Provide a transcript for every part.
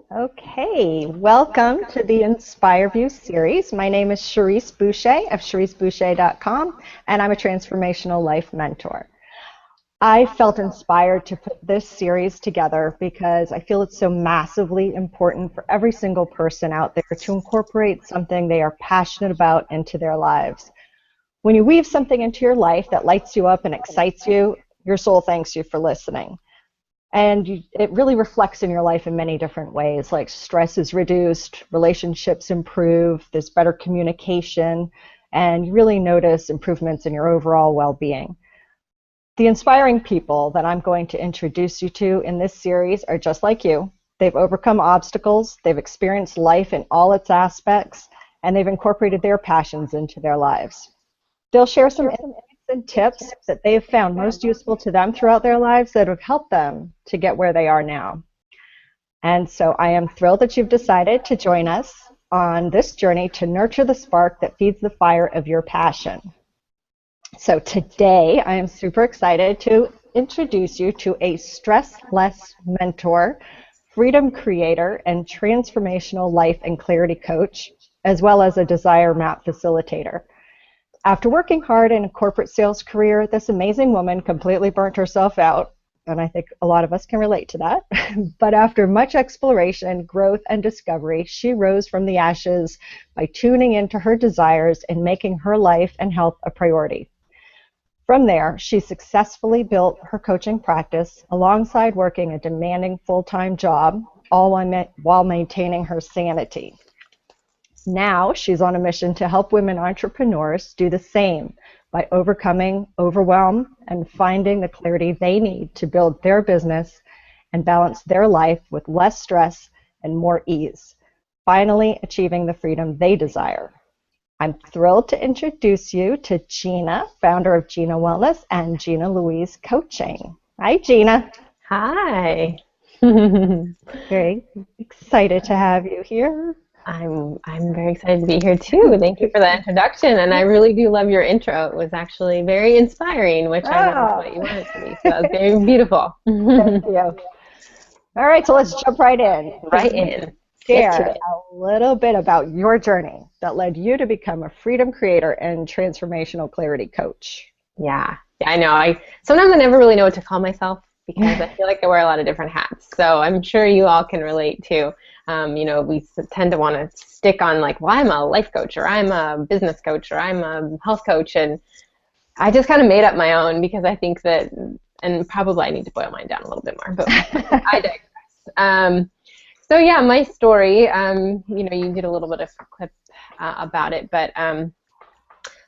Okay, welcome to the InspireViews series. My name is Cherrise Boucher of CherriseBoucher.com, and I'm a transformational life mentor. I felt inspired to put this series together because I feel it's so massively important for every single person out there to incorporate something they are passionate about into their lives. When you weave something into your life that lights you up and excites you, your soul thanks you for listening. And it really reflects in your life in many different ways, like stress is reduced, relationships improve, there's better communication, and you really notice improvements in your overall well-being. The inspiring people that I'm going to introduce you to in this series are just like you. They've overcome obstacles, they've experienced life in all its aspects, and they've incorporated their passions into their lives. They'll share some insights and tips that they have found most useful to them throughout their lives that have helped them to get where they are now. And so I am thrilled that you've decided to join us on this journey to nurture the spark that feeds the fire of your passion. So today I am super excited to introduce you to a stress-less mentor, freedom creator, and transformational life and clarity coach, as well as a desire map facilitator. After working hard in a corporate sales career, this amazing woman completely burnt herself out, and I think a lot of us can relate to that. But after much exploration, growth, and discovery, she rose from the ashes by tuning into her desires and making her life and health a priority. From there, she successfully built her coaching practice alongside working a demanding full-time job, all while maintaining her sanity. Now she's on a mission to help women entrepreneurs do the same by overcoming overwhelm and finding the clarity they need to build their business and balance their life with less stress and more ease, finally achieving the freedom they desire. I'm thrilled to introduce you to Gina, founder of Gina Wellness and Gina Louise Coaching. Hi, Gina. Hi. Very excited to have you here. I'm very excited to be here too. Thank you for that introduction, and I really do love your intro. It was actually very inspiring, which I know is what you want it to be. So that was very beautiful. Thank you. All right, so let's jump right in. Right in. Share a little bit about your journey that led you to become a freedom creator and transformational clarity coach. Yeah, I know. Sometimes I never really know what to call myself because I feel like I wear a lot of different hats. So I'm sure you all can relate too. We tend to want to stick on like, well, I'm a life coach, or I'm a business coach, or I'm a health coach, and I just kind of made up my own because I think that, and probably I need to boil mine down a little bit more, but I digress. So yeah, my story, you get a little bit of a clip about it, but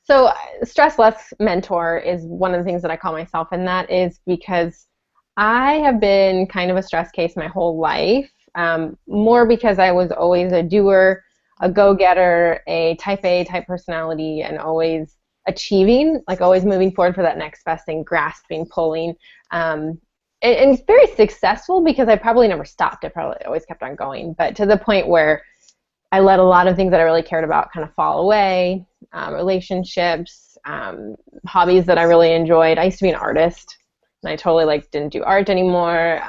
so stress-less mentor is one of the things that I call myself, and that is because I have been kind of a stress case my whole life. More because I was always a doer, a go-getter, a type A type personality, and always achieving, like always moving forward for that next best thing, grasping, pulling. And it's very successful because I probably never stopped. I probably always kept on going, but to the point where I let a lot of things that I really cared about kind of fall away, relationships, hobbies that I really enjoyed. I used to be an artist. And I totally didn't do art anymore.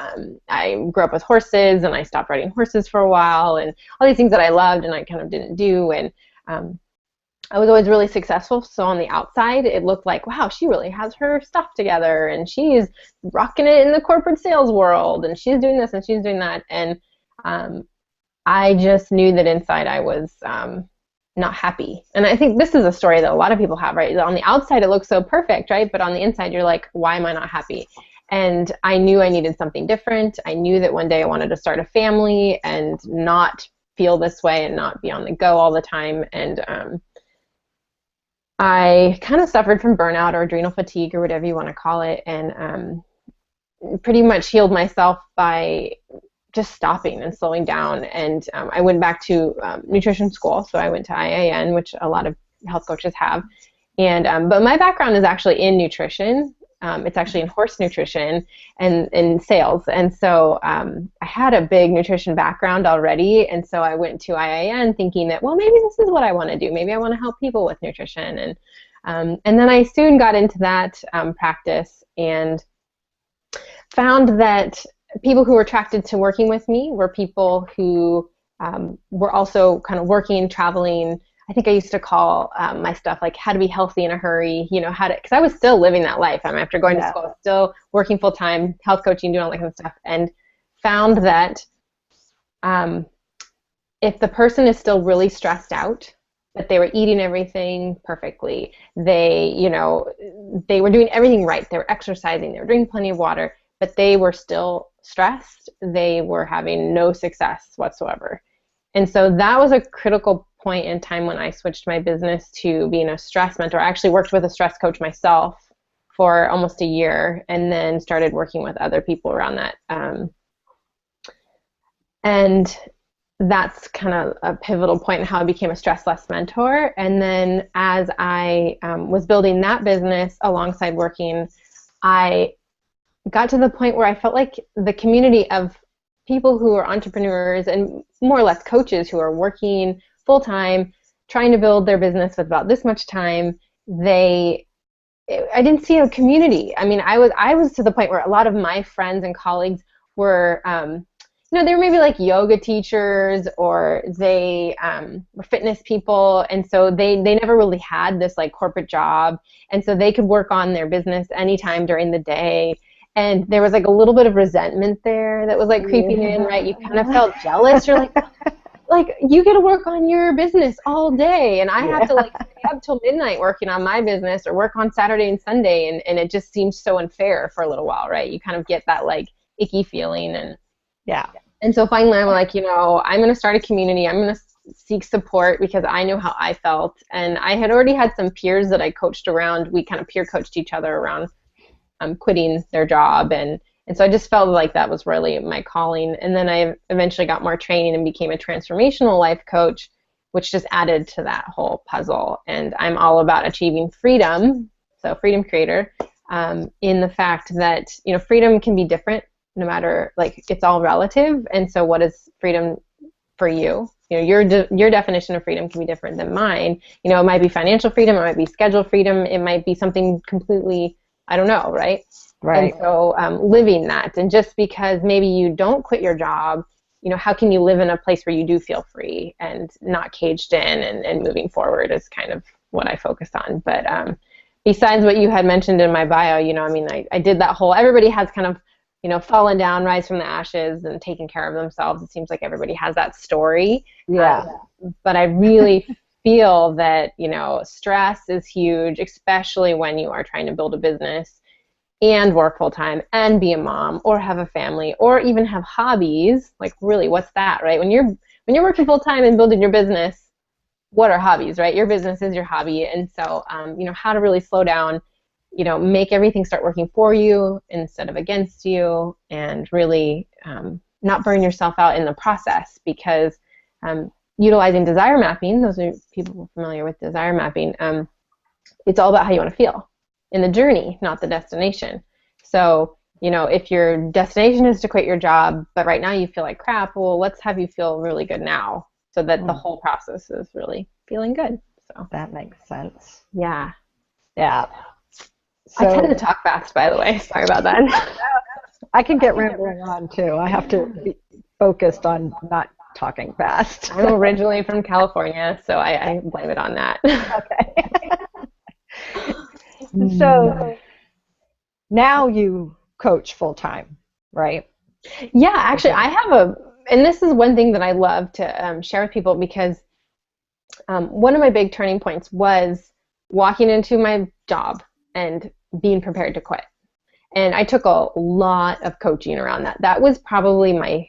I grew up with horses, and I stopped riding horses for a while, and all these things that I loved and I kind of didn't do. And I was always really successful. So on the outside, it looked like, wow, she really has her stuff together, and she's rocking it in the corporate sales world, and she's doing this and she's doing that. And I just knew that inside I was not happy. And I think this is a story that a lot of people have, right? On the outside, it looks so perfect, right? But on the inside, you're like, why am I not happy? And I knew I needed something different. I knew that one day I wanted to start a family and not feel this way and not be on the go all the time. And I kind of suffered from burnout or adrenal fatigue or whatever you want to call it, and pretty much healed myself by just stopping and slowing down. And I went back to nutrition school. So I went to IAN, which a lot of health coaches have. And but my background is actually in nutrition. It's actually in horse nutrition and in sales. And so I had a big nutrition background already. And so I went to IAN thinking that, well, maybe this is what I want to do. Maybe I want to help people with nutrition. And then I soon got into that practice and found that people who were attracted to working with me were people who were also kind of working, traveling. I think I used to call my stuff like how to be healthy in a hurry, you know, because I was still living that life. After going to school, still working full time, health coaching, doing all that kind of stuff, and found that if the person is still really stressed out, but they were eating everything perfectly, they were doing everything right, they were exercising, they were drinking plenty of water, but they were still stressed, they were having no success whatsoever. And so that was a critical point in time when I switched my business to being a stress mentor. I actually worked with a stress coach myself for almost a year, and then started working with other people around that. And that's kind of a pivotal point in how I became a stress less mentor. And then as I was building that business alongside working, I got to the point where I felt like the community of people who are entrepreneurs and more or less coaches who are working full-time, trying to build their business with about this much time, I didn't see a community. I mean, I was to the point where a lot of my friends and colleagues were, they were maybe like yoga teachers, or they were fitness people, and so they never really had this like corporate job, and so they could work on their business anytime during the day. And there was like a little bit of resentment there that was like creeping in, right? You kind of felt jealous. You're like you get to work on your business all day, and I have to like stay up till midnight working on my business, or work on Saturday and Sunday, and it just seems so unfair for a little while, right? You kind of get that like icky feeling, and so finally I'm like, I'm going to start a community. I'm going to seek support because I know how I felt, and I had already had some peers that I coached around. We kind of peer coached each other around quitting their job, and so I just felt like that was really my calling. And then I eventually got more training and became a transformational life coach, which just added to that whole puzzle. And I'm all about achieving freedom, so freedom creator, in the fact that freedom can be different, no matter, like, it's all relative. And so what is freedom for you? Your definition of freedom can be different than mine. It might be financial freedom, it might be schedule freedom, it might be something completely, I don't know, right? Right. And so living that, and just because maybe you don't quit your job, how can you live in a place where you do feel free and not caged in, and moving forward is kind of what I focus on. But besides what you had mentioned in my bio, I did that whole, everybody has kind of, fallen down, rise from the ashes, and taken care of themselves. It seems like everybody has that story. Yeah. But I really feel that, stress is huge, especially when you are trying to build a business and work full time and be a mom or have a family or even have hobbies. Like, really, what's that, right? When you're working full time and building your business, what are hobbies, right? Your business is your hobby. And so, how to really slow down, make everything start working for you instead of against you, and really not burn yourself out in the process, because utilizing desire mapping, those are people familiar with desire mapping, it's all about how you want to feel in the journey, not the destination. So, if your destination is to quit your job, but right now you feel like crap, well, let's have you feel really good now, so that the whole process is really feeling good. So that makes sense. Yeah. Yeah. So, I tend to talk fast, by the way. Sorry about that. I can get rambling on too. I have to be focused on not talking fast. I'm originally from California, so I blame it on that. Okay. So now you coach full time, right? Yeah, actually, I have and this is one thing that I love to share with people, because one of my big turning points was walking into my job and being prepared to quit. And I took a lot of coaching around that. That was probably my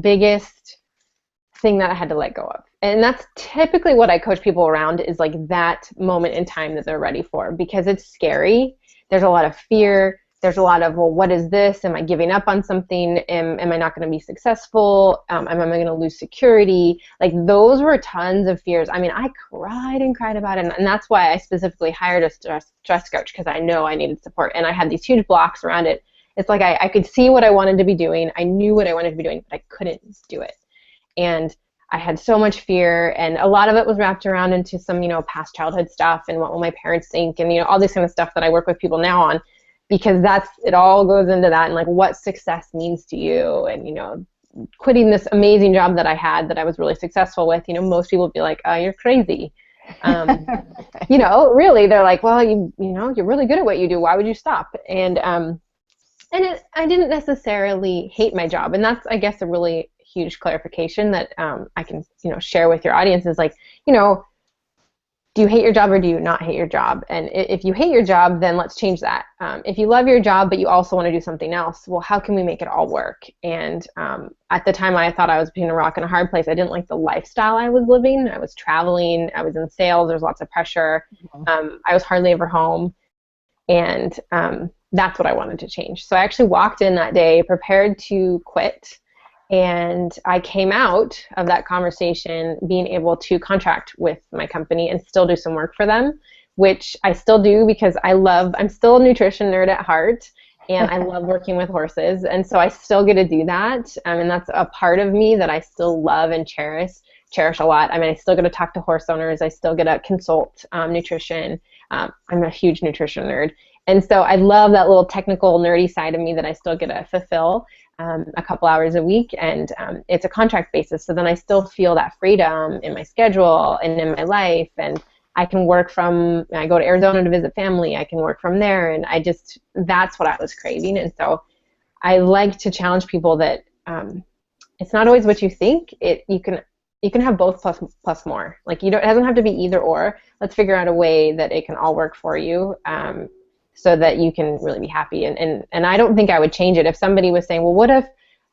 biggest thing that I had to let go of. And that's typically what I coach people around, is like that moment in time that they're ready for, because it's scary. There's a lot of fear. There's a lot of, well, what is this? Am I giving up on something? Am I not going to be successful? Am I going to lose security? Like, those were tons of fears. I mean, I cried and cried about it. And that's why I specifically hired a stress coach, because I know I needed support. And I had these huge blocks around it. It's like I could see what I wanted to be doing. I knew what I wanted to be doing, but I couldn't do it. And I had so much fear, and a lot of it was wrapped around into some, past childhood stuff, and what will my parents think, and, all this kind of stuff that I work with people now on. because it all goes into that, and like what success means to you. And, you know, quitting this amazing job that I had that I was really successful with, you know, most people would be like, oh, you're crazy. You know, really, they're like, well, you know, you're really good at what you do. Why would you stop? And I didn't necessarily hate my job. And that's, I guess, a really huge clarification that I can, you know, share with your audience is like, you know, do you hate your job or do you not hate your job? And if you hate your job, then let's change that. If you love your job, but you also want to do something else, well, how can we make it all work? And at the time, I thought I was between a rock and a hard place. I didn't like the lifestyle I was living. I was traveling. I was in sales. There was lots of pressure. I was hardly ever home. And that's what I wanted to change. So I actually walked in that day prepared to quit. And I came out of that conversation being able to contract with my company and still do some work for them, which I still do because I'm still a nutrition nerd at heart, and I love working with horses. And so I still get to do that. And that's a part of me that I still love and cherish a lot. I mean, I still get to talk to horse owners. I still get to consult nutrition. I'm a huge nutrition nerd. And so I love that little technical nerdy side of me that I still get to fulfill a couple hours a week, and it's a contract basis. So then I still feel that freedom in my schedule and in my life, and I can work I go to Arizona to visit family. I can work from there, and that's what I was craving. And so I like to challenge people that it's not always what you think. You can have both plus more. Like it doesn't have to be either or. Let's figure out a way that it can all work for you. So that you can really be happy. And I don't think I would change it if somebody was saying, well, what if,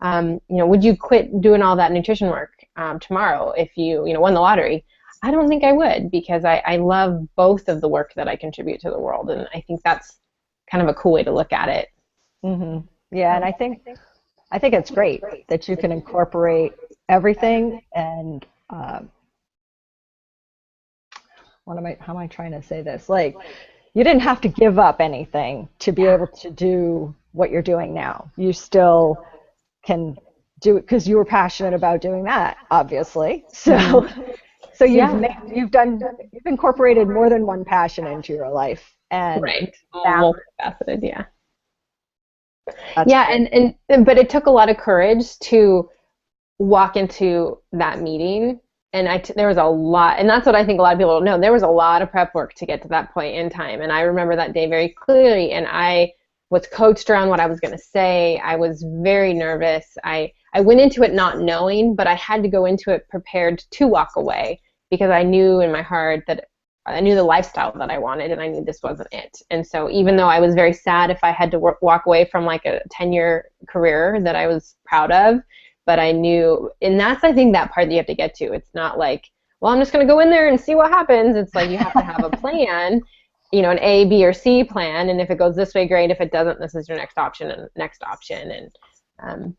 you know, would you quit doing all that nutrition work tomorrow if you won the lottery? I don't think I would, because I love both of the work that I contribute to the world. And I think that's kind of a cool way to look at it. Mm-hmm. Yeah, and I think it's great that you can incorporate everything. And how am I trying to say this? Like, you didn't have to give up anything to be able to do what you're doing now. You still can do it because you were passionate about doing that, obviously. So you've incorporated more than one passion into your life, and right, multifaceted, yeah. But it took a lot of courage to walk into that meeting. And there was a lot, and that's what I think a lot of people don't know. There was a lot of prep work to get to that point in time. And I remember that day very clearly, and I was coached around what I was going to say. I was very nervous. I went into it not knowing, but I had to go into it prepared to walk away, because I knew in my heart that I knew the lifestyle that I wanted, and I knew this wasn't it. And so even though I was very sad if I had to walk away from like a 10-year career that I was proud of, but I knew, and that's, I think, that part that you have to get to. It's not like, well, I'm just going to go in there and see what happens. It's like you have to have a plan, you know, an A, B, or C plan. And if it goes this way, great. If it doesn't, this is your next option and next option. And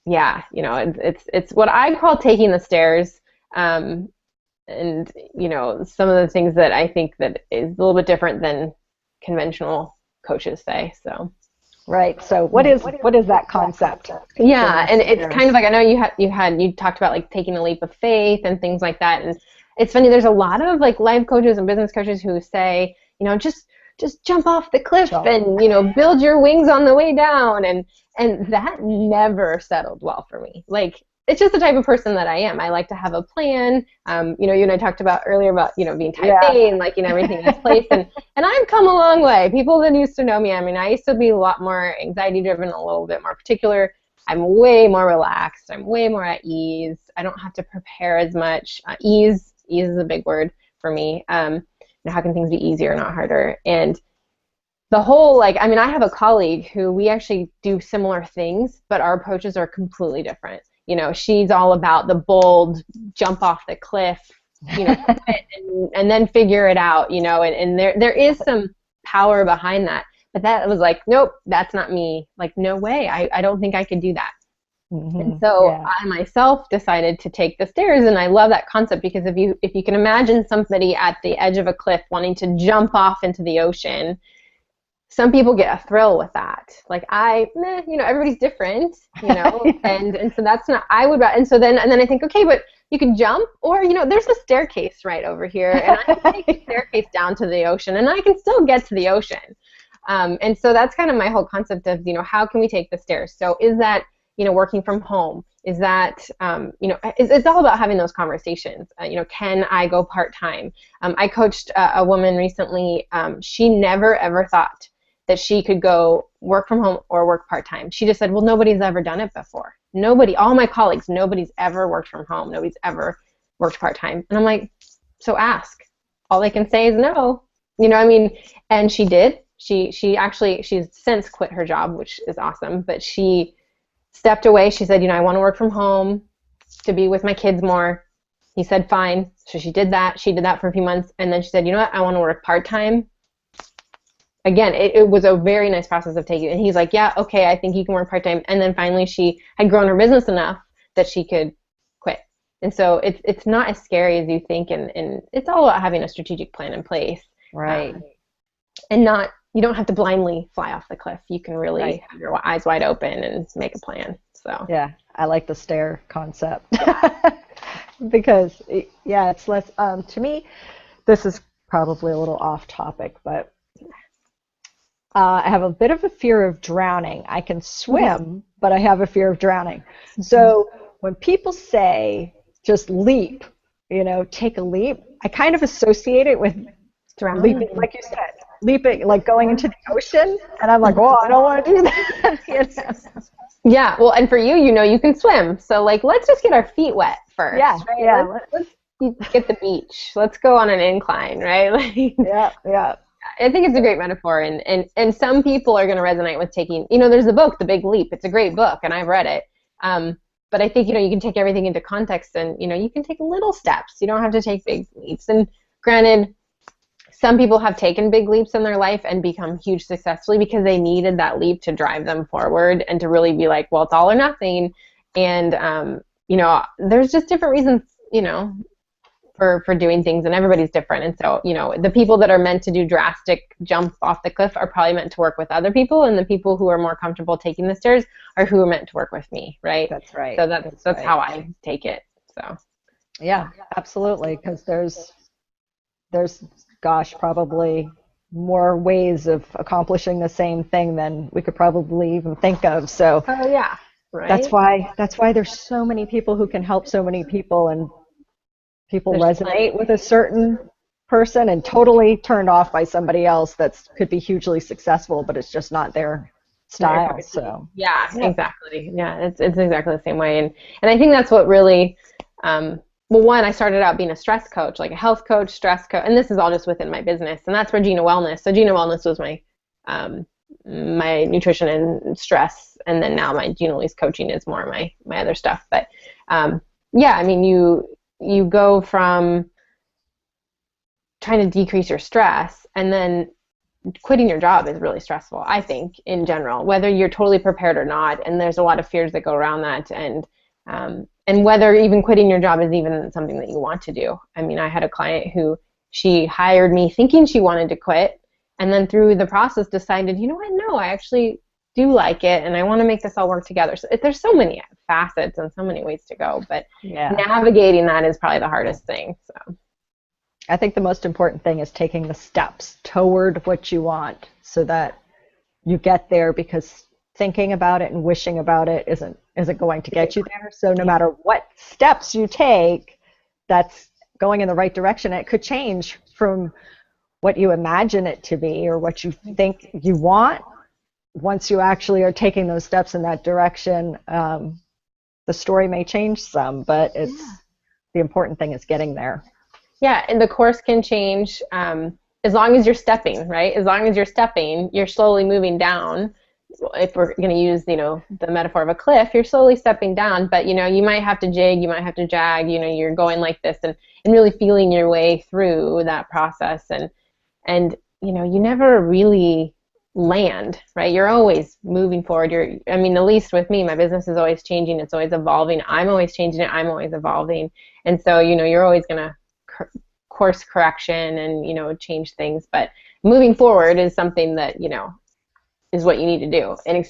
yeah, you know, it's what I call taking the stairs. And, you know, some of the things that I think that is a little bit different than conventional coaches say. So. Right. So what is that concept? Yeah, and it's kind of like, I know you talked about like taking a leap of faith and things like that. And it's funny, there's a lot of like life coaches and business coaches who say, you know, just jump off the cliff and, you know, build your wings on the way down. And that never settled well for me. Like, it's just the type of person that I am. I like to have a plan. You know, you and I talked about earlier about, you know, being type A and like, you know, everything in its place. And I've come a long way. People that used to know me, I mean, I used to be a lot more anxiety driven, a little bit more particular. I'm way more relaxed. I'm way more at ease. I don't have to prepare as much. Ease is a big word for me. You know, how can things be easier, not harder? And the whole, like, I mean, I have a colleague who we actually do similar things, but our approaches are completely different. You know, she's all about the bold, jump off the cliff, you know, and then figure it out, you know, and there is some power behind that. But that was like, nope, that's not me. Like, no way. I don't think I could do that. Mm-hmm. And so I myself decided to take the stairs, and I love that concept, because if you can imagine somebody at the edge of a cliff wanting to jump off into the ocean, some people get a thrill with that. Like you know, everybody's different, you know, and so that's not, and then I think, okay, but you can jump, or, you know, there's a staircase right over here, and I can take the staircase down to the ocean, and I can still get to the ocean. And so that's kind of my whole concept of, how can we take the stairs? So is that, working from home? Is that, it's all about having those conversations. Can I go part-time? I coached a woman recently. She never, ever thought that she could go work from home or work part-time. She just said, well, nobody's ever done it before. Nobody, all my colleagues, nobody's ever worked from home. Nobody's ever worked part-time. And I'm like, so ask. All they can say is no. And she did. She's since quit her job, which is awesome, but she stepped away. She said, I want to work from home to be with my kids more. He said, fine. So she did that. She did that for a few months. And then she said, you know what? I want to work part-time. Again, it was a very nice process of taking it. And he's like, yeah, okay, I think you can work part-time. And then finally she had grown her business enough that she could quit. And so it's not as scary as you think. And it's all about having a strategic plan in place. Right. And you don't have to blindly fly off the cliff. You can really have your eyes wide open and make a plan. So yeah, I like the stair concept because it's less, to me, this is probably a little off topic, but I have a bit of a fear of drowning. I can swim, but I have a fear of drowning. So when people say just leap, take a leap, I kind of associate it with drowning. Leaping, like you said, leaping, like going into the ocean. And I'm like, I don't want to do that. Yeah, well, and for you, you can swim. So let's just get our feet wet first. Yeah, right? yeah. Let's get the beach. Let's go on an incline, right? Yeah. I think it's a great metaphor, and some people are going to resonate with taking, there's the book, The Big Leap. It's a great book, and I've read it. But I think, you can take everything into context, and, you can take little steps. You don't have to take big leaps. And granted, some people have taken big leaps in their life and become huge successfully because they needed that leap to drive them forward and to really be like, well, it's all or nothing. And, there's just different reasons, for doing things, and everybody's different. And so, the people that are meant to do drastic jump off the cliff are probably meant to work with other people, and the people who are more comfortable taking the stairs are who are meant to work with me, right? That's right. So that's right. How I take it. So yeah, absolutely, because there's probably more ways of accomplishing the same thing than we could probably even think of. So yeah, right. That's why there's so many people who can help so many people, and people resonate with a certain person and totally turned off by somebody else that could be hugely successful, but it's just not their style. So yeah, exactly. Yeah, it's exactly the same way. And I think that's what really, well, one, I started out being a stress coach, like a health coach, stress coach, and this is all just within my business. And that's where Gina Wellness. So Gina Wellness was my my nutrition and stress, and then now my Gina Louise coaching is more my other stuff. But yeah, I mean, you go from trying to decrease your stress, and then quitting your job is really stressful, I think, in general, whether you're totally prepared or not. And there's a lot of fears that go around that, and whether even quitting your job is even something that you want to do. I mean, I had a client who, she hired me thinking she wanted to quit, and then through the process decided, you know what, no, I actually do like it, and I want to make this all work together. So there's so many facets and so many ways to go, but navigating that is probably the hardest thing. So I think the most important thing is taking the steps toward what you want so that you get there, because thinking about it and wishing about it isn't going to get you there. So no matter what steps you take, that's going in the right direction. It could change from what you imagine it to be or what you think you want. Once you actually are taking those steps in that direction, the story may change some, but the important thing is getting there. Yeah, and the course can change as long as you're stepping, right? As long as you're stepping, you're slowly moving down. If we're going to use, the metaphor of a cliff, you're slowly stepping down, but, you might have to jig, you might have to jag, you're going like this and really feeling your way through that process. And you never really land, right? You're always moving forward. At least with me, my business is always changing. It's always evolving. I'm always changing it. I'm always evolving. And so, you're always going to course correction and, change things. But moving forward is something that, is what you need to do. And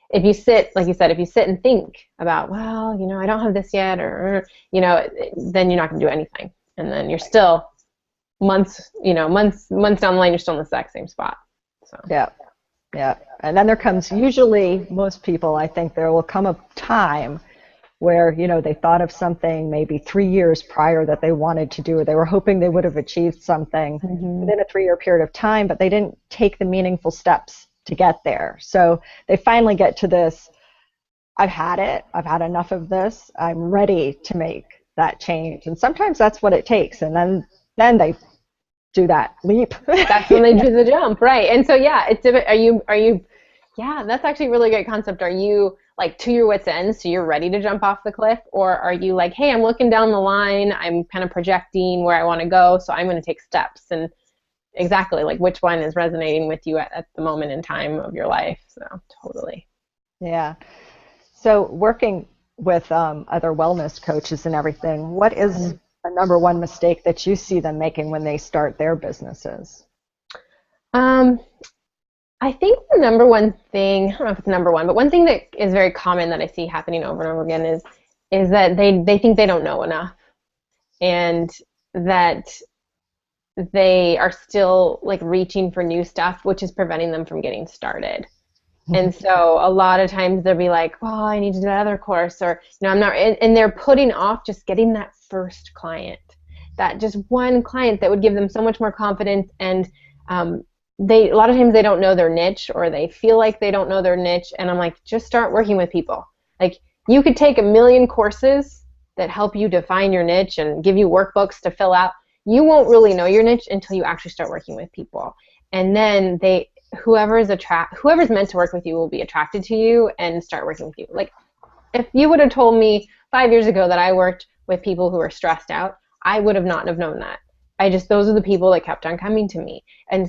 if you sit, like you said, if you sit and think about, well, I don't have this yet, or, then you're not going to do anything. And then you're still months down the line, you're still in the exact same spot. So Yeah. Yeah. And then there comes, usually most people, I think there will come a time where, they thought of something maybe 3 years prior that they wanted to do, or they were hoping they would have achieved something within a 3-year period of time, but they didn't take the meaningful steps to get there. So they finally get to this, I've had it, I've had enough of this, I'm ready to make that change. And sometimes that's what it takes. And then they do that leap. That's when they do the jump, right? And so yeah, are you yeah, that's actually a really great concept. Are you like to your wits' end, so you're ready to jump off the cliff, or are you like, hey, I'm looking down the line, I'm kind of projecting where I want to go, so I'm going to take steps? And exactly, like, which one is resonating with you at the moment in time of your life? So totally. Yeah. So working with other wellness coaches and everything, what is the number one mistake that you see them making when they start their businesses? I think the number one thing, I don't know if it's number one, but one thing that is very common that I see happening over and over again is that they think they don't know enough, and that they are still like reaching for new stuff, which is preventing them from getting started. And so a lot of times they'll be like, well, I need to do that other course, or, I'm not, and they're putting off just getting that first client, that just one client that would give them so much more confidence. And a lot of times they don't know their niche, or they feel like they don't know their niche. And I'm like, just start working with people. Like, you could take 1 million courses that help you define your niche and give you workbooks to fill out. You won't really know your niche until you actually start working with people. And then whoever's meant to work with you will be attracted to you and start working with you. Like, if you would have told me 5 years ago that I worked with people who were stressed out, I would have not have known that. Those are the people that kept on coming to me. And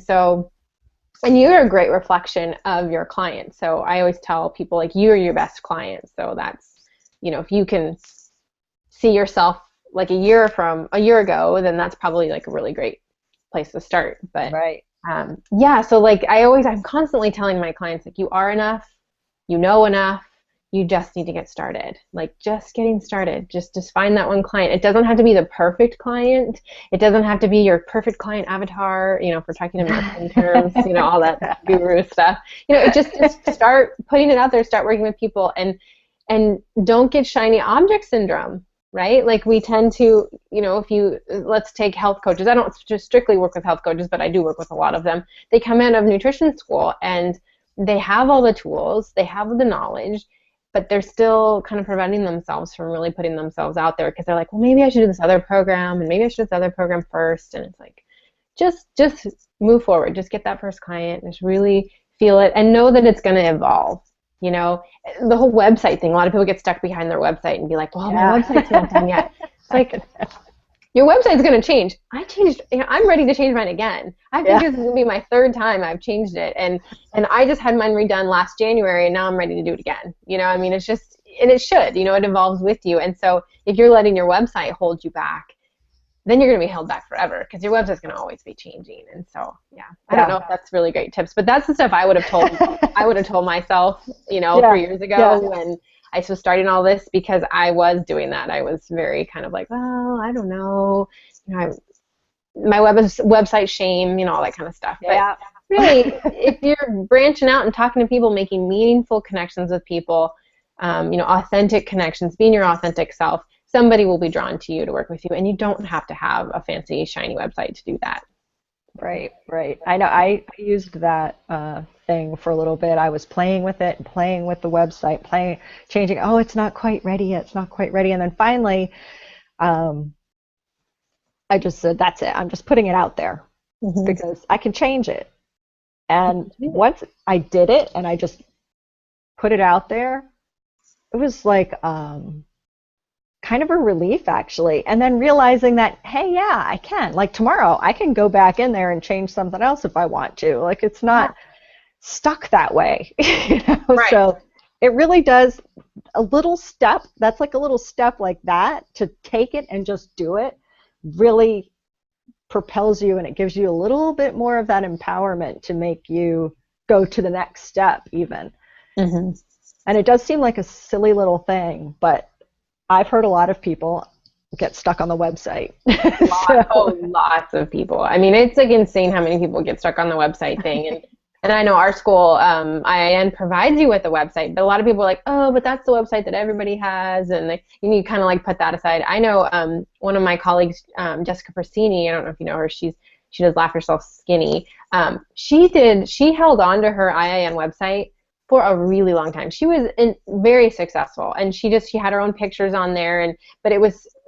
you're a great reflection of your clients. So I always tell people, like, you're your best client. So that's, if you can see yourself like a year ago, then that's probably like a really great place to start. But right. Yeah, so like I'm constantly telling my clients, like, you are enough, you know enough, you just need to get started. Like, just getting started, just find that one client. It doesn't have to be the perfect client. It doesn't have to be your perfect client avatar, if we're talking American terms, all that guru stuff. Just start putting it out there, start working with people, and don't get shiny object syndrome. Right? Like, we tend to, let's take health coaches. I don't just strictly work with health coaches, but I do work with a lot of them. They come out of nutrition school and they have all the tools, they have the knowledge, but they're still kind of preventing themselves from really putting themselves out there, because they're like, well, maybe I should do this other program, and maybe I should do this other program first. And it's like, just move forward. Just get that first client, just really feel it, and know that it's going to evolve. The whole website thing, a lot of people get stuck behind their website and be like, well, my website's not done yet. It's like, your website's going to change. I changed, I'm ready to change mine again. I think this is going to be my 3rd time I've changed it. And I just had mine redone last January, and now I'm ready to do it again. It's just, and it should, it evolves with you. And so if you're letting your website hold you back, then you're going to be held back forever, because your website's going to always be changing. And so, I don't know if that's really great tips, but that's the stuff I would have told myself, 3 years ago when I was starting all this, because I was doing that. I was very kind of like, well, I don't know, my website shame, all that kind of stuff. Yeah. But really, if you're branching out and talking to people, making meaningful connections with people, authentic connections, being your authentic self, somebody will be drawn to you to work with you, and you don't have to have a fancy, shiny website to do that. Right. I know I used that thing for a little bit. I was playing with it, playing with the website, changing. Oh, it's not quite ready yet. It's not quite ready. And then finally, I just said, that's it. I'm just putting it out there because I can change it. And once I did it and I just put it out there, it was like kind of a relief, actually. And then realizing that, hey, yeah, I can. Like, tomorrow, I can go back in there and change something else if I want to. Like, it's not stuck that way. Right. So it really does a little step. That's like a little step like that, to take it and just do it, really propels you, and it gives you a little bit more of that empowerment to make you go to the next step even. And it does seem like a silly little thing, but I've heard a lot of people get stuck on the website. Lots of people. I mean, it's like insane how many people get stuck on the website thing. And And I know our school, IIN provides you with a website, but a lot of people are like, oh, but that's the website that everybody has, and like, you need to kind of like put that aside. I know one of my colleagues, Jessica Persini, I don't know if you know her, she does Laugh Yourself Skinny. She held on to her IIN website for a really long time. She was very successful, and she had her own pictures on there, but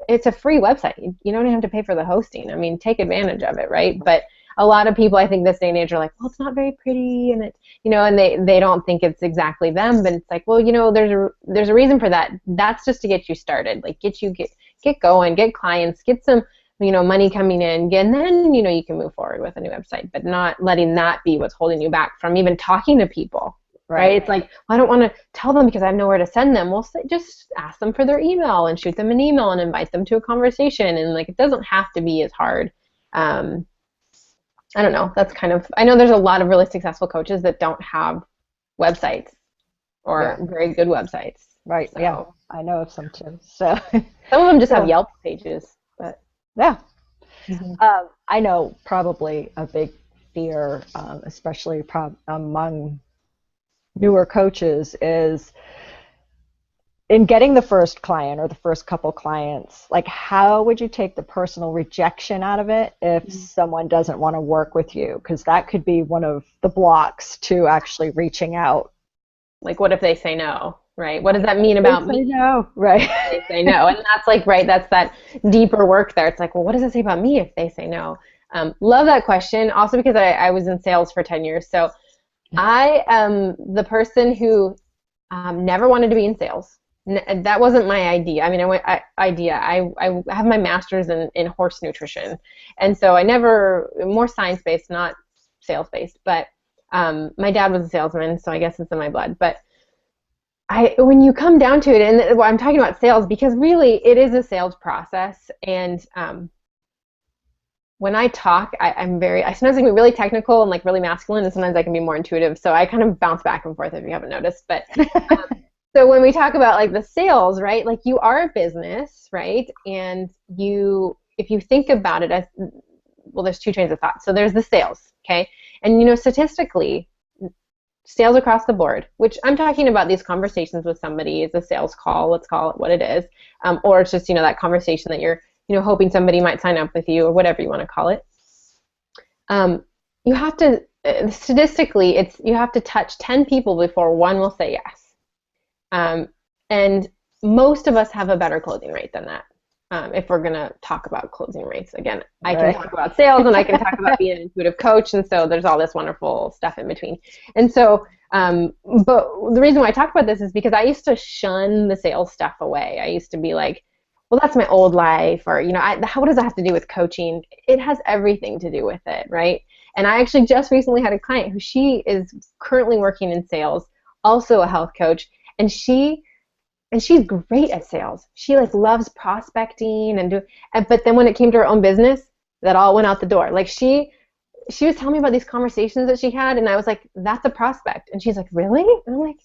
it's a free website. You don't have to pay for the hosting. I mean, take advantage of it, right? But a lot of people, I think, this day and age are like, well, it's not very pretty, and and they don't think it's exactly them, but it's like, well, there's a reason for that. That's just to get you started, like get going, get clients, get some money coming in, and then you can move forward with a new website, but not letting that be what's holding you back from even talking to people. Right? It's like, well, I don't want to tell them because I have nowhere to send them. Well, just ask them for their email and shoot them an email and invite them to a conversation, and like it doesn't have to be as hard. I don't know. That's I know there's a lot of really successful coaches that don't have websites or very good websites. Right. So. Yeah. I know of some too. So some of them just have Yelp pages, but yeah. Mm-hmm. I know probably a big fear, especially among newer coaches, is in getting the first client or the first couple clients, like how would you take the personal rejection out of it if someone doesn't want to work with you? Because that could be one of the blocks to actually reaching out. Like, what if they say no, right? What does that mean about me? They say no, right? They say no, and that's like, right, that's that deeper work there. It's like, well, what does it say about me if they say no? Love that question. Also because I was in sales for 10 years, so I am the person who never wanted to be in sales. That wasn't my idea. I mean, I have my master's in horse nutrition, and so more science-based, not sales-based. But my dad was a salesman, so I guess it's in my blood. But when you come down to it, and I'm talking about sales because really it is a sales process, and when I talk, I sometimes I can be really technical and like really masculine, and sometimes I can be more intuitive. So I kind of bounce back and forth if you haven't noticed. But so when we talk about like the sales, right? Like you are a business, right? And if you think about it as, well, there's two trains of thought. So there's the sales, okay? And statistically, sales across the board, which I'm talking about these conversations with somebody is a sales call, let's call it what it is, or it's just that conversation that you're hoping somebody might sign up with you or whatever you want to call it. You have to, statistically, you have to touch 10 people before one will say yes. And most of us have a better closing rate than that. If we're going to talk about closing rates. Again, I can talk about sales and I can talk about being an intuitive coach, and so there's all this wonderful stuff in between. And so, but the reason why I talk about this is because I used to shun the sales stuff away. I used to be like, well, that's my old life, or, what does that have to do with coaching? It has everything to do with it, right? And I actually just recently had a client who she is currently working in sales, also a health coach, and she's great at sales. She like loves prospecting but then when it came to her own business, that all went out the door. Like she was telling me about these conversations that she had, and I was like, that's a prospect. And she's like, really? And I'm like,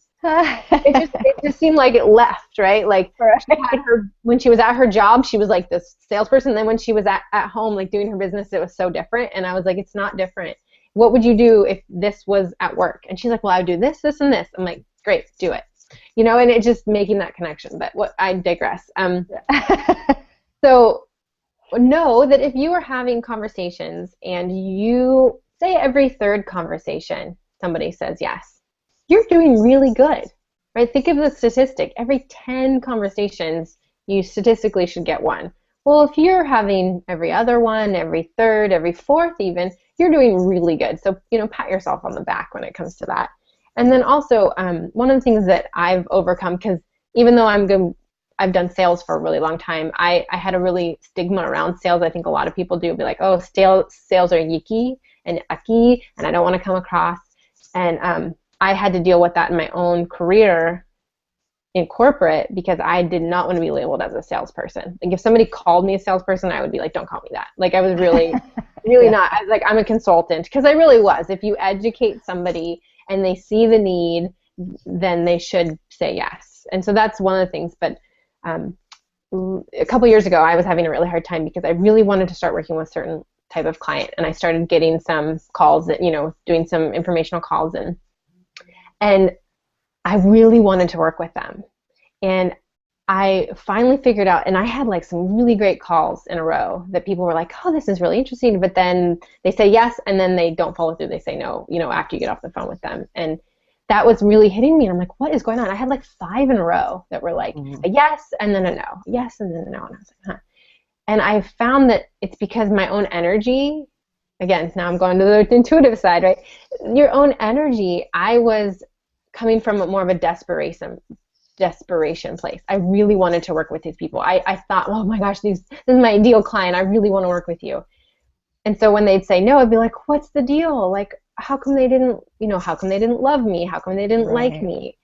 it just seemed like it left, right? Like she had when she was at her job, she was like this salesperson. Then when she was at home, like doing her business, it was so different. And I was like, it's not different. What would you do if this was at work? And she's like, well, I would do this, this, and this. I'm like, great, do it. And it's just making that connection. But I digress. So know that if you are having conversations and you say every third conversation somebody says yes, you're doing really good, right? Think of the statistic. Every 10 conversations, you statistically should get one. Well, if you're having every other one, every third, every fourth even, you're doing really good. So, pat yourself on the back when it comes to that. And then also, one of the things that I've overcome, because even though I've done sales for a really long time, I had a really stigma around sales. I think a lot of people do be like, oh, sales are yicky and ucky, and I don't want to come across. And I had to deal with that in my own career in corporate because I did not want to be labeled as a salesperson. Like if somebody called me a salesperson, I would be like, don't call me that. Like I was really, really not. I was like, I'm a consultant, because I really was. If you educate somebody and they see the need, then they should say yes. And so that's one of the things. But a couple years ago, I was having a really hard time because I really wanted to start working with certain type of client, and I started getting some calls that, doing some informational calls, and I really wanted to work with them. And I finally figured out, and I had like some really great calls in a row that people were like, oh, this is really interesting, but then they say yes, and then they don't follow through. They say no, after you get off the phone with them. And that was really hitting me. And I'm like, what is going on? I had like 5 in a row that were like a yes, and then a no, yes, and then a no. And I was like, huh. And I found that it's because my own energy, again, now I'm going to the intuitive side, right? Your own energy, I was coming from more of a desperation place. I really wanted to work with these people. I thought, oh my gosh, this is my ideal client. I really want to work with you. And so when they'd say no, I'd be like, what's the deal? Like, how come they didn't love me? How come they didn't like me?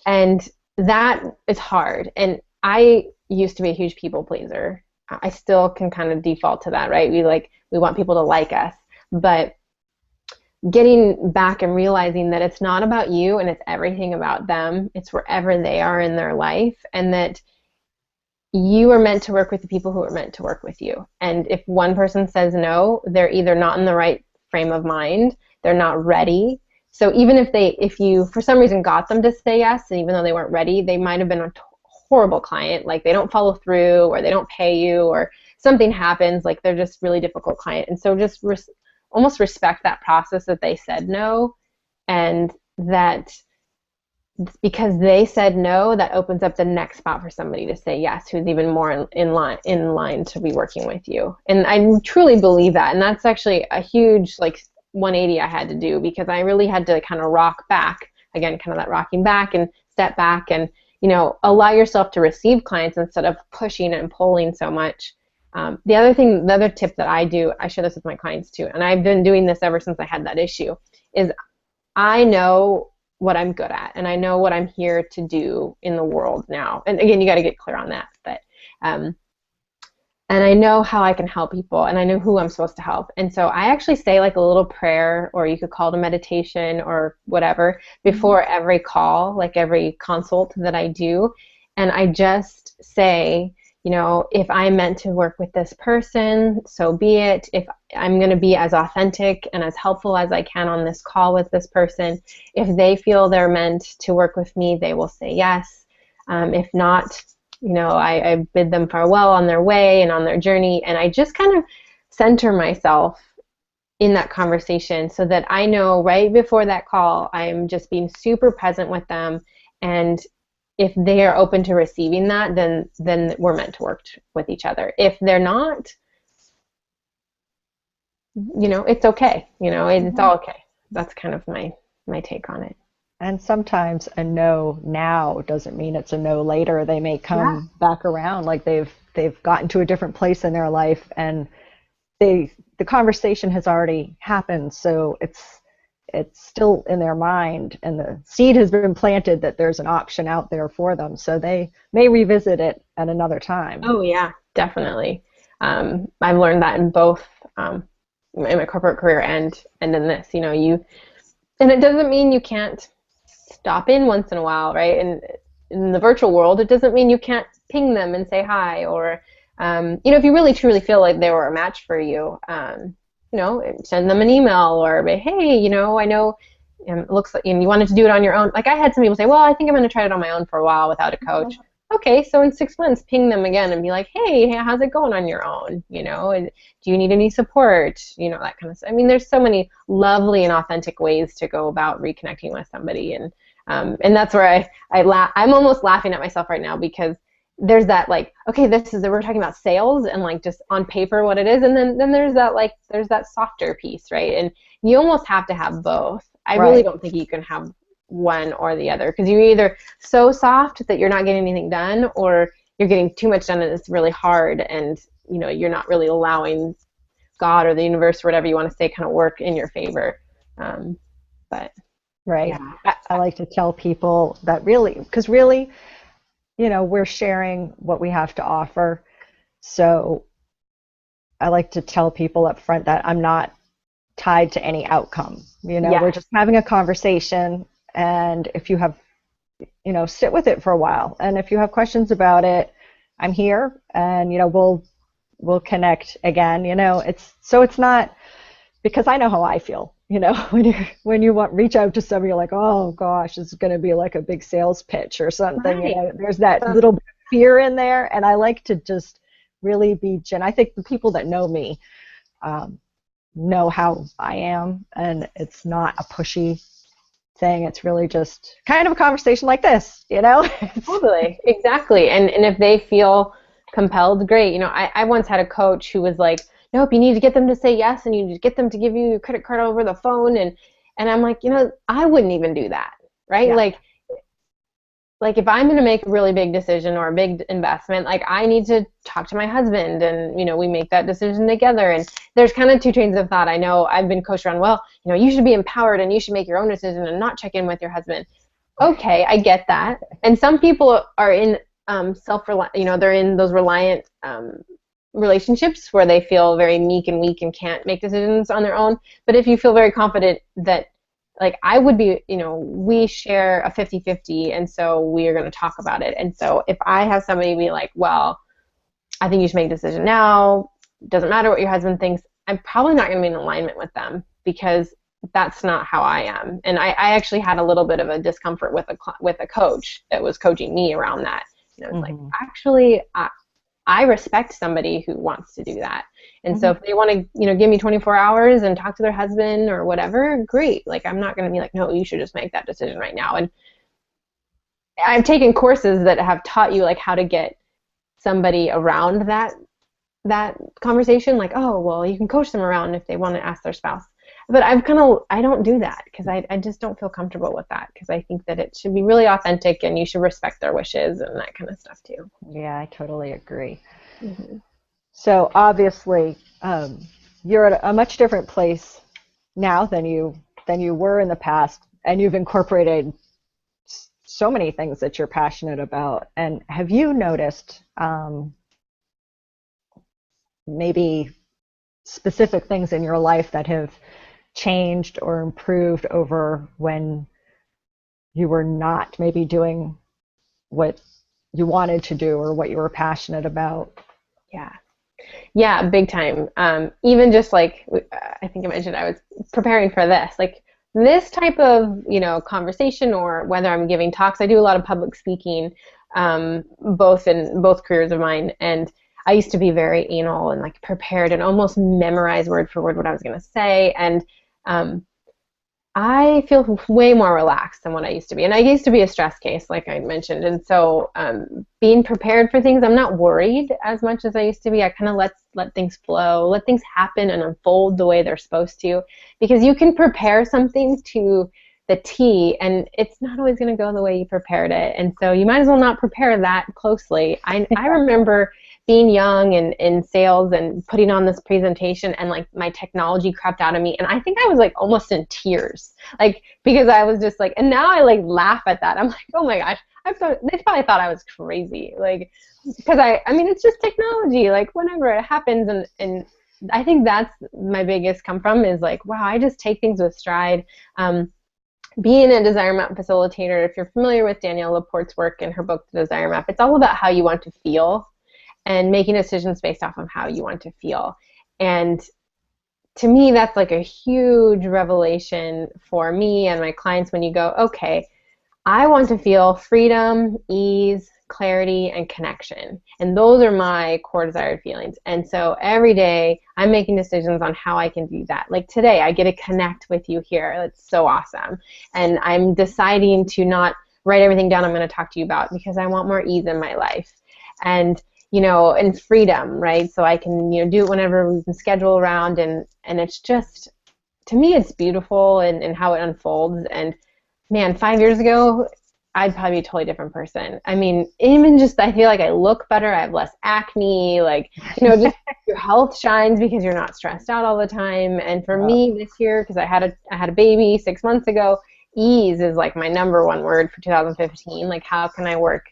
And that is hard. And I used to be a huge people pleaser. I still can kind of default to that, right? We want people to like us, but getting back and realizing that it's not about you and it's everything about them. It's wherever they are in their life, and that you are meant to work with the people who are meant to work with you. And if one person says no, they're either not in the right frame of mind, they're not ready. So even if you for some reason got them to say yes, and even though they weren't ready, they might have been a horrible client, like they don't follow through, or they don't pay you, or something happens, like they're just really difficult client. And so just almost respect that process that they said no, and that because they said no, that opens up the next spot for somebody to say yes, who's even more in line to be working with you. And I truly believe that, and that's actually a huge 180 I had to do, because I really had to kind of rock back again, kind of that rocking back and step back and allow yourself to receive clients instead of pushing and pulling so much. The other tip that I do, I share this with my clients too, and I've been doing this ever since I had that issue, is I know what I'm good at, and I know what I'm here to do in the world now. And again, you got to get clear on that. But and I know how I can help people, and I know who I'm supposed to help. And so I actually say like a little prayer, or you could call it a meditation or whatever, before every call, like every consult that I do. And I just say, if I'm meant to work with this person, so be it. If I'm going to be as authentic and as helpful as I can on this call with this person, if they feel they're meant to work with me, they will say yes. If not, I bid them farewell on their way and on their journey. And I just kind of center myself in that conversation so that I know right before that call, I'm just being super present with them. And if they are open to receiving that, then we're meant to work with each other. If they're not, it's okay. It's all okay. That's kind of my take on it. And sometimes a no now doesn't mean it's a no later. They may come back around, like they've gotten to a different place in their life, and the conversation has already happened. So it's still in their mind, and the seed has been planted that there's an option out there for them. So they may revisit it at another time. Oh yeah, definitely. I've learned that in both in my corporate career and in this. And it doesn't mean you can't stop in once in a while, right? And in the virtual world, it doesn't mean you can't ping them and say hi, or if you really truly feel like they were a match for you, send them an email, or hey, I know it looks like you wanted to do it on your own. Like I had some people say, well, I think I'm going to try it on my own for a while without a coach. Okay, so in 6 months, ping them again and be like, hey, how's it going on your own? Do you need any support? That kind of stuff. I mean, there's so many lovely and authentic ways to go about reconnecting with somebody, and that's where I'm almost laughing at myself right now, because there's that okay, we're talking about sales and just on paper what it is, and then there's that softer piece, right? And you almost have to have both. I really don't think you can have one or the other, because you're either so soft that you're not getting anything done, or you're getting too much done and it's really hard, and you're not really allowing God or the universe or whatever you want to say kind of work in your favor. But right, yeah. I like to tell people that because really we're sharing what we have to offer. So I like to tell people up front that I'm not tied to any outcome. We're just having a conversation, and if you have, sit with it for a while. And if you have questions about it, I'm here, and we'll we'll connect again. It's not, because I know how I feel. When you reach out to somebody, you're like, oh gosh, this is going to be like a big sales pitch or something. Right. There's that little bit of fear in there, and I like to just really be I think the people that know me know how I am, and it's not a pushy thing. It's really just kind of a conversation like this. Totally, exactly. And if they feel compelled, great. I once had a coach who was like, nope, you need to get them to say yes, and you need to get them to give you your credit card over the phone. And I'm like, I wouldn't even do that, right? Yeah. Like if I'm going to make a really big decision or a big investment, like I need to talk to my husband, and we make that decision together. And there's kind of two trains of thought. I know I've been coached around, well, you should be empowered and you should make your own decision and not check in with your husband. Okay, I get that. And some people are in they're in those reliant relationships where they feel very meek and weak and can't make decisions on their own. But if you feel very confident that, like I would be, we share a 50-50, and so we are going to talk about it. And so if I have somebody be like, well, I think you should make a decision now, doesn't matter what your husband thinks, I'm probably not going to be in alignment with them, because that's not how I am. And I actually had a little bit of a discomfort with a coach that was coaching me around that. It's like, actually, I respect somebody who wants to do that. And so if they want to, give me 24 hours and talk to their husband or whatever, great. Like, I'm not going to be like, no, you should just make that decision right now. And I've taken courses that have taught you like how to get somebody around that conversation. Like, oh, well, you can coach them around if they want to ask their spouse. But I don't do that, because I just don't feel comfortable with that, because I think that it should be really authentic and you should respect their wishes and that kind of stuff too. Yeah, I totally agree. So obviously, you're at a much different place now than you were in the past, and you've incorporated so many things that you're passionate about. And have you noticed maybe specific things in your life that have changed or improved over when you were not maybe doing what you wanted to do or what you were passionate about? Yeah, big time. Even just like, I think I mentioned, I was preparing for this, like this type of, conversation, or whether I'm giving talks. I do a lot of public speaking, both careers of mine. And I used to be very anal and like prepared and almost memorize word for word what I was going to say. And I feel way more relaxed than what I used to be. And I used to be a stress case, like I mentioned. And so being prepared for things, I'm not worried as much as I used to be. I kind of let things flow, let things happen and unfold the way they're supposed to. Because you can prepare something to the T, and it's not always going to go the way you prepared it. And so you might as well not prepare that closely. I remember being young and in sales and putting on this presentation, and like my technology crept out of me, and I think I was like almost in tears, like, because I was just like, and now I like laugh at that. I'm like, oh my gosh, they probably thought I was crazy, like, because I mean it's just technology, like whenever it happens. And I think that's my biggest come from, is like, wow, I just take things with stride. Being a desire map facilitator, if you're familiar with Danielle Laporte's work in her book The Desire Map, it's all about how you want to feel and making decisions based off of how you want to feel. And to me, that's like a huge revelation for me and my clients, when you go, okay, I want to feel freedom, ease, clarity, and connection. And those are my core desired feelings. And so every day I'm making decisions on how I can do that. Like today, I get to connect with you here. That's so awesome. And I'm deciding to not write everything down I'm going to talk to you about, because I want more ease in my life. And and freedom, right? So I can, do it whenever we can schedule around, and it's just, to me, it's beautiful and how it unfolds. And man, 5 years ago, I'd probably be a totally different person. I mean, even just, I feel like I look better, I have less acne, like, just your health shines because you're not stressed out all the time. And for me this year, because I had a baby 6 months ago, ease is like my number one word for 2015. Like, how can I work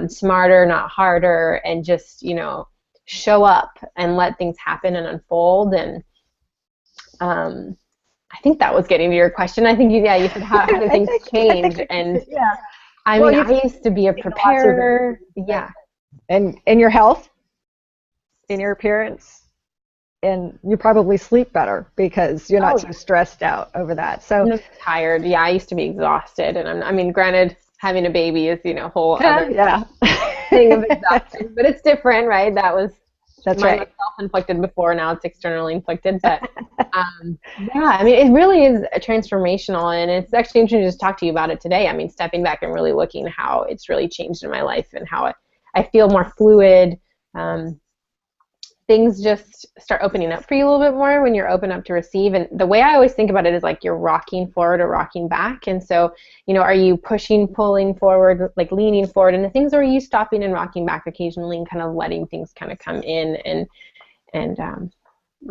smarter, not harder, and just, show up and let things happen and unfold. And I think that was getting to your question. I think you said how do things change? And yeah. I mean, I used to be a preparer. Yeah. And your health? in your appearance, and you probably sleep better because you're not Oh, so stressed out over that. So, I'm tired. Yeah, I used to be exhausted, and I mean, granted, having a baby is, a whole other yeah. thing of exhaustion, but it's different, right? That was That's mine right. was self-inflicted before, now it's externally inflicted. But yeah, I mean, it really is a transformational, and it's actually interesting to just talk to you about it today. I mean, stepping back and really looking how it's really changed in my life and how I feel more fluid. Um, Things just start opening up for you a little bit more when you're open up to receive. And the way I always think about it is like you're rocking forward or rocking back. And so, are you pushing, pulling forward, like leaning forward into things, or are you stopping and rocking back occasionally and kind of letting things kind of come in? And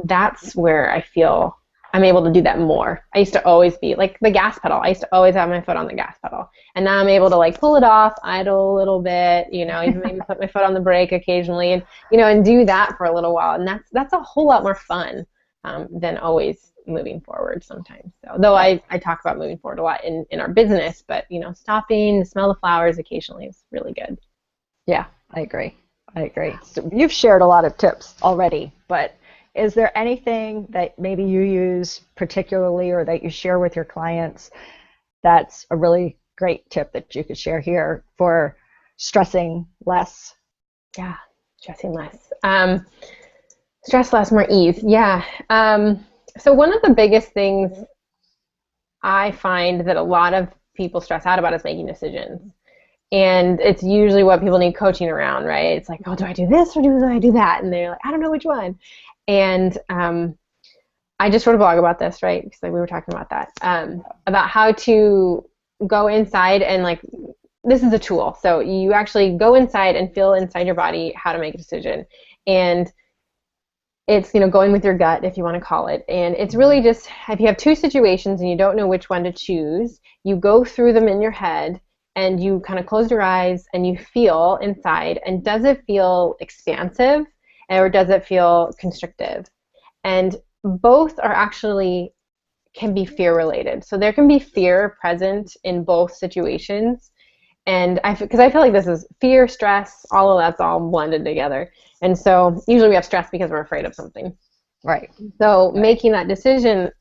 that's where I feel I'm able to do that more. I used to always be like the gas pedal. I used to always have my foot on the gas pedal. And now I'm able to like pull it off, idle a little bit, even maybe put my foot on the brake occasionally and do that for a little while. And that's a whole lot more fun than always moving forward sometimes. So, though I talk about moving forward a lot in our business, but stopping to smell the flowers occasionally is really good. Yeah, I agree. So you've shared a lot of tips already, but is there anything that maybe you use particularly or that you share with your clients that's a really great tip that you could share here for stressing less? Yeah, stressing less. Stress less, more ease. Yeah. So one of the biggest things I find that a lot of people stress out about is making decisions. And it's usually what people need coaching around, right? It's like, oh, do I do this or do I do that? And they're like, I don't know which one. And I just wrote a blog about this, right? Because we were talking about that, about how to go inside and like, this is a tool. So you actually go inside and feel inside your body how to make a decision. And it's, going with your gut, if you want to call it. And it's really just, if you have two situations and you don't know which one to choose, you go through them in your head and you kind of close your eyes and you feel inside. And does it feel expansive or does it feel constrictive? And both are actually can be fear related. So there can be fear present in both situations. And because I feel like this is fear, stress, all of that's all blended together. And so usually we have stress because we're afraid of something. Right. So making that decision,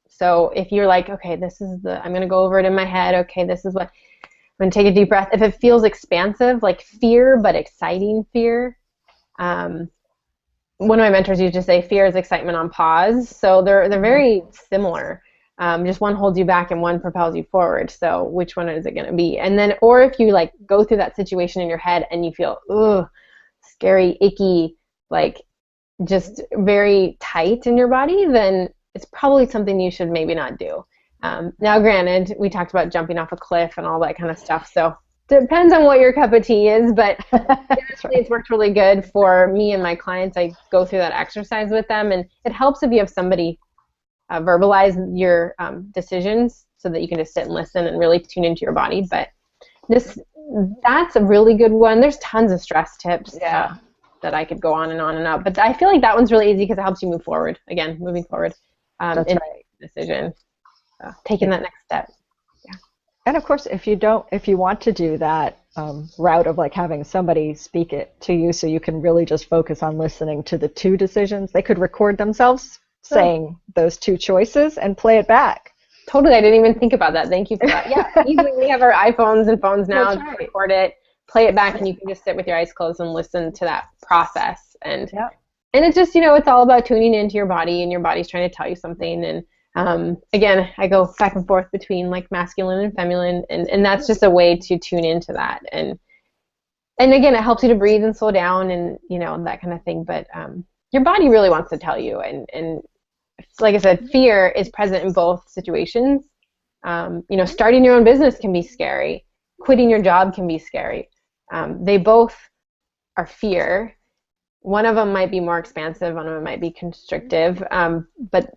so if you're like, okay, I'm going to go over it in my head. Okay, this is what, I'm going to take a deep breath. If it feels expansive, like fear, but exciting fear, one of my mentors used to say fear is excitement on pause. So they're very similar. Just one holds you back and one propels you forward. So which one is it going to be? And then, or if you like go through that situation in your head and you feel, scary, icky, like just very tight in your body, then it's probably something you should maybe not do. Now, granted, we talked about jumping off a cliff and all that kind of stuff. So depends on what your cup of tea is, but it's worked really good for me and my clients. I go through that exercise with them, and it helps if you have somebody verbalize your decisions so that you can just sit and listen and really tune into your body. But that's a really good one. There's tons of stress tips that I could go on and on and on, but I feel like that one's really easy because it helps you move forward. Again, moving forward in right. Decision, taking that next step. And of course, if you want to do that route of like having somebody speak it to you so you can really just focus on listening to the two decisions, they could record themselves saying those two choices and play it back. Totally. I didn't even think about that. Thank you for that. Yeah, easily. We have our iPhones and phones now to record it, play it back, and you can just sit with your eyes closed and listen to that process. And it's just, it's all about tuning into your body, and your body's trying to tell you something. And again, I go back and forth between like masculine and feminine, and that's just a way to tune into that. And again, it helps you to breathe and slow down and, that kind of thing. But your body really wants to tell you. And like I said, fear is present in both situations. Starting your own business can be scary. Quitting your job can be scary. They both are fear. One of them might be more expansive. One of them might be constrictive. But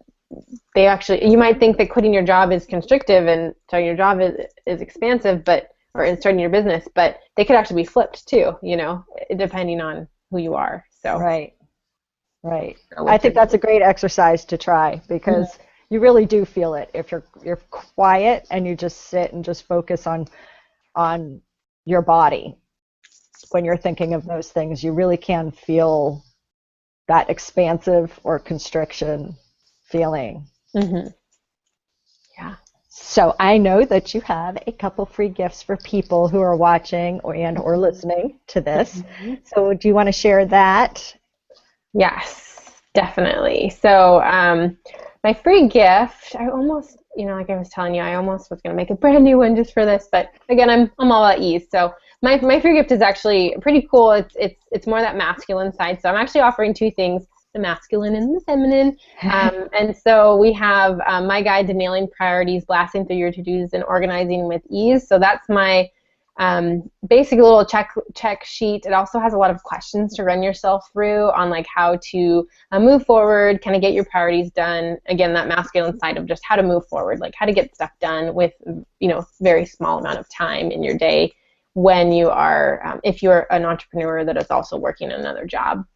they actually, you might think that quitting your job is constrictive and starting your job is expansive, or starting your business, but they could actually be flipped too, depending on who you are. So Right. I think that's a great exercise to try because you really do feel it. If you're quiet and you just sit and just focus on your body when you're thinking of those things, you really can feel that expansive or constriction feeling. Mm-hmm. Yeah. So I know that you have a couple free gifts for people who are watching or listening to this. Mm-hmm. So do you want to share that? Yes, definitely. So my free gift, I almost, like I was telling you, I almost was going to make a brand new one just for this, but again, I'm all at ease. So my free gift is actually pretty cool. It's more that masculine side. So I'm actually offering two things, the masculine and the feminine. And so we have my guide to nailing priorities, blasting through your to-dos, and organizing with ease. So that's my basic little check sheet. It also has a lot of questions to run yourself through on like how to move forward, kind of get your priorities done. Again, that masculine side of just how to move forward, like how to get stuff done with very small amount of time in your day when you are, if you're an entrepreneur that is also working another job.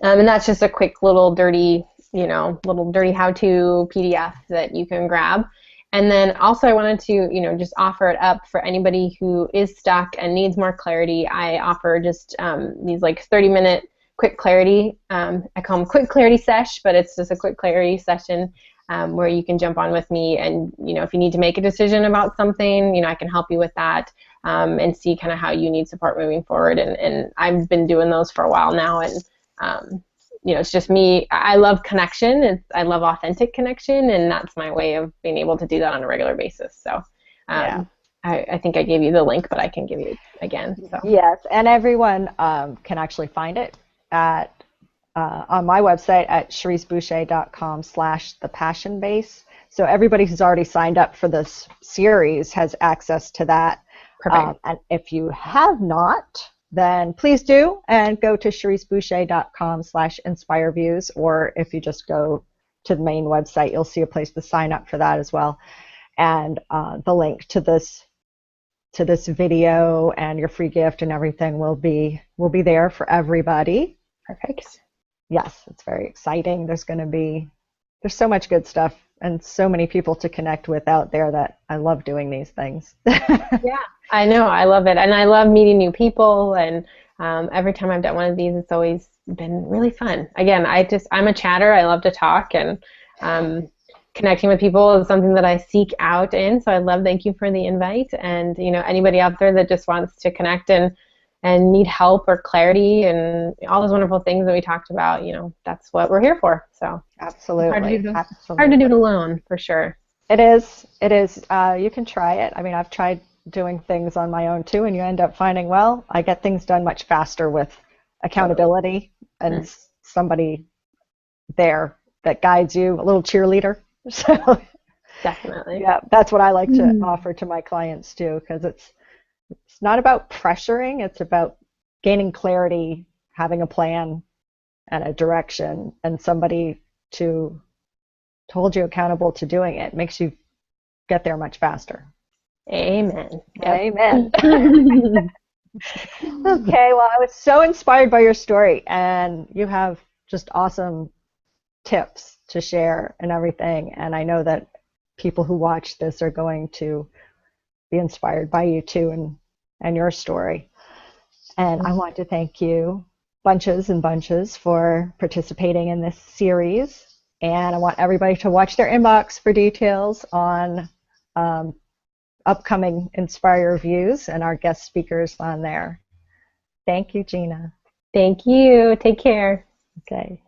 And that's just a quick little dirty how-to PDF that you can grab. And then also I wanted to, just offer it up for anybody who is stuck and needs more clarity. I offer just these like 30-minute quick clarity. I call them quick clarity sesh, but it's just a quick clarity session where you can jump on with me. And, if you need to make a decision about something, I can help you with that and see kind of how you need support moving forward. And I've been doing those for a while now. And it's just me. I love connection. I love authentic connection, and that's my way of being able to do that on a regular basis. So Yeah. I think I gave you the link, but I can give you it again. So. Yes, and everyone can actually find it at on my website at cheriseboucher.com/thepassionbase. So everybody who's already signed up for this series has access to that. Perfect. And if you have not, then please do, and go to cheriseboucher.com/inspireviews, or if you just go to the main website, you'll see a place to sign up for that as well. And the link to this video and your free gift and everything will be there for everybody. Perfect. Yes, it's very exciting. There's so much good stuff and so many people to connect with out there that I love doing these things. Yeah, I know. I love it. And I love meeting new people. And every time I've done one of these, it's always been really fun. Again, I'm a chatter. I love to talk, and connecting with people is something that I seek out in. So thank you for the invite. And, anybody out there that just wants to connect and need help or clarity and all those wonderful things that we talked about, that's what we're here for. So Absolutely. Hard to do it alone, for sure. It is. You can try it. I mean, I've tried doing things on my own too, and you end up finding, well, I get things done much faster with accountability and somebody there that guides you, a little cheerleader. So definitely. Yeah, that's what I like to offer to my clients too, because it's not about pressuring, it's about gaining clarity, having a plan and a direction, and somebody to hold you accountable to doing it. Makes you get there much faster. Amen. Yep. Amen. Okay, well, I was so inspired by your story, and you have just awesome tips to share and everything, and I know that people who watch this are going to be inspired by you too and your story. And I want to thank you bunches and bunches for participating in this series, and I want everybody to watch their inbox for details on upcoming Inspire Reviews and our guest speakers on there. Thank you, Gina. Thank you. Take care. Okay.